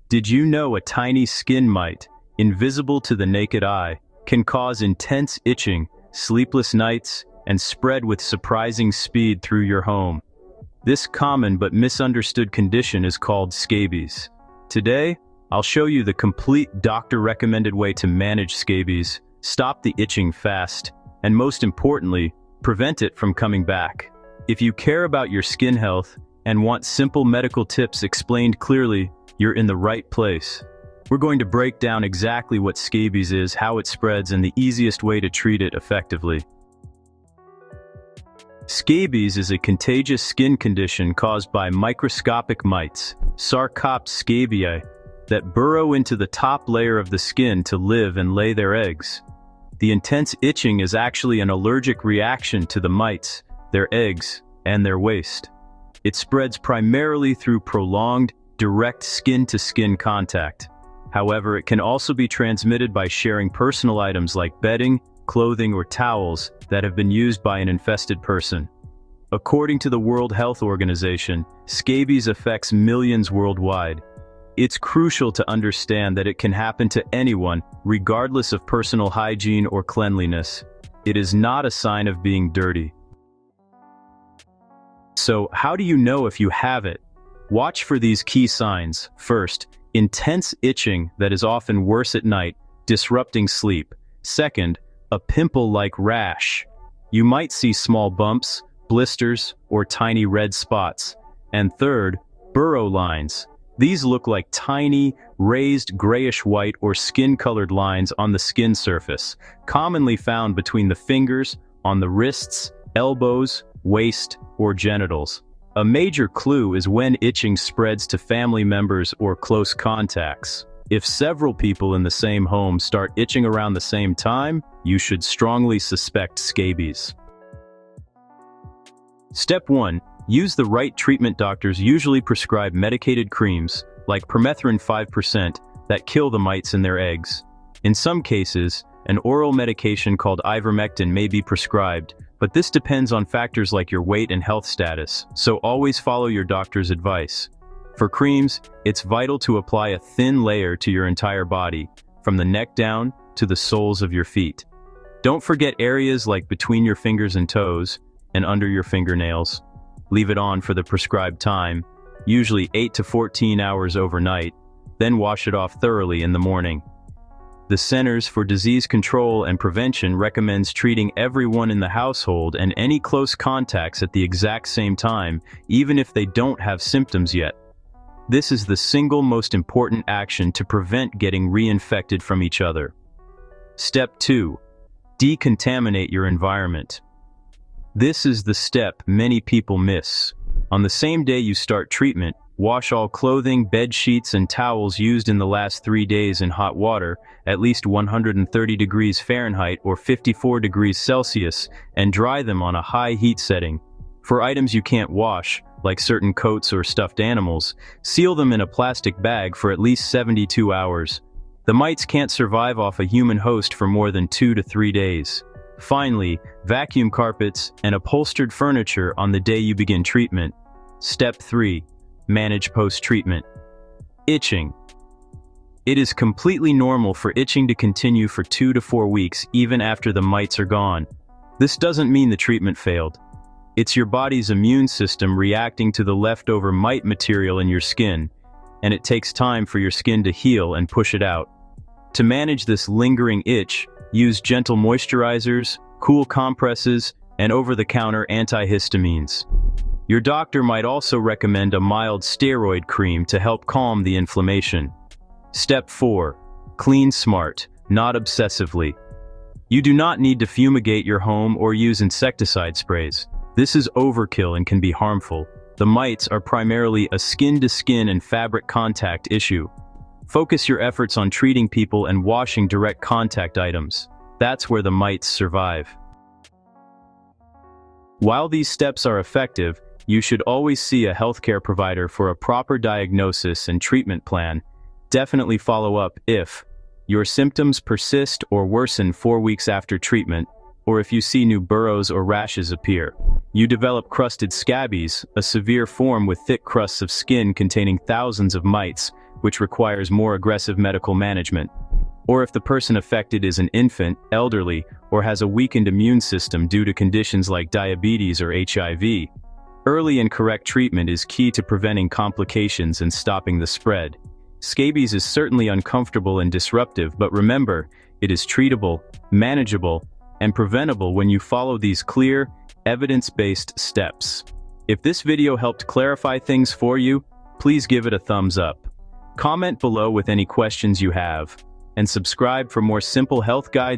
Did you know a tiny skin mite, invisible to the naked eye, can cause intense itching, sleepless nights, and spread with surprising speed through your home? This common but misunderstood condition is called scabies. Today, I'll show you the complete doctor-recommended way to manage scabies, stop the itching fast, and most importantly, prevent it from coming back. If you care about your skin health and want simple medical tips explained clearly, you're in the right place. We're going to break down exactly what scabies is, how it spreads, and the easiest way to treat it effectively. Scabies is a contagious skin condition caused by microscopic mites, Sarcops scabiei, that burrow into the top layer of the skin to live and lay their eggs. The intense itching is actually an allergic reaction to the mites, their eggs, and their waste. It spreads primarily through prolonged, direct skin-to-skin contact. However, it can also be transmitted by sharing personal items like bedding, clothing, or towels that have been used by an infested person. According to the World Health Organization, scabies affects millions worldwide. It's crucial to understand that it can happen to anyone, regardless of personal hygiene or cleanliness. It is not a sign of being dirty. So, how do you know if you have it? Watch for these key signs. First, intense itching that is often worse at night, disrupting sleep. Second, a pimple-like rash. You might see small bumps, blisters, or tiny red spots. And third, burrow lines. These look like tiny, raised grayish-white or skin-colored lines on the skin surface, commonly found between the fingers, on the wrists, elbows, waist, or genitals. A major clue is when itching spreads to family members or close contacts. If several people in the same home start itching around the same time, you should strongly suspect scabies. Step 1. Use the right treatment. Doctors usually prescribe medicated creams, like permethrin 5%, that kill the mites in their eggs. In some cases, an oral medication called ivermectin may be prescribed, but this depends on factors like your weight and health status, so always follow your doctor's advice. For creams, it's vital to apply a thin layer to your entire body, from the neck down to the soles of your feet. Don't forget areas like between your fingers and toes, and under your fingernails. Leave it on for the prescribed time, usually 8 to 14 hours overnight, then wash it off thoroughly in the morning. The Centers for Disease Control and Prevention recommends treating everyone in the household and any close contacts at the exact same time, even if they don't have symptoms yet. This is the single most important action to prevent getting reinfected from each other. Step 2. Decontaminate your environment. This is the step many people miss. On the same day you start treatment, wash all clothing, bed sheets, and towels used in the last 3 days in hot water, at least 130 degrees Fahrenheit or 54 degrees Celsius, and dry them on a high heat setting. For items you can't wash, like certain coats or stuffed animals, seal them in a plastic bag for at least 72 hours. The mites can't survive off a human host for more than 2 to 3 days. Finally, vacuum carpets and upholstered furniture on the day you begin treatment. Step 3. Manage post-treatment. Itching. It is completely normal for itching to continue for 2 to 4 weeks even after the mites are gone. This doesn't mean the treatment failed. It's your body's immune system reacting to the leftover mite material in your skin, and it takes time for your skin to heal and push it out. To manage this lingering itch, use gentle moisturizers, cool compresses, and over-the-counter antihistamines. Your doctor might also recommend a mild steroid cream to help calm the inflammation. Step 4. Clean smart, not obsessively. You do not need to fumigate your home or use insecticide sprays. This is overkill and can be harmful. The mites are primarily a skin-to-skin and fabric contact issue. Focus your efforts on treating people and washing direct contact items. That's where the mites survive. While these steps are effective, you should always see a healthcare provider for a proper diagnosis and treatment plan. Definitely follow up if your symptoms persist or worsen 4 weeks after treatment, or if you see new burrows or rashes appear. You develop crusted scabies, a severe form with thick crusts of skin containing thousands of mites, which requires more aggressive medical management. Or if the person affected is an infant, elderly, or has a weakened immune system due to conditions like diabetes or HIV. Early and correct treatment is key to preventing complications and stopping the spread. Scabies is certainly uncomfortable and disruptive, but remember, it is treatable, manageable, and preventable when you follow these clear, evidence-based steps. If this video helped clarify things for you, please give it a thumbs up. Comment below with any questions you have, and subscribe for more simple health guides.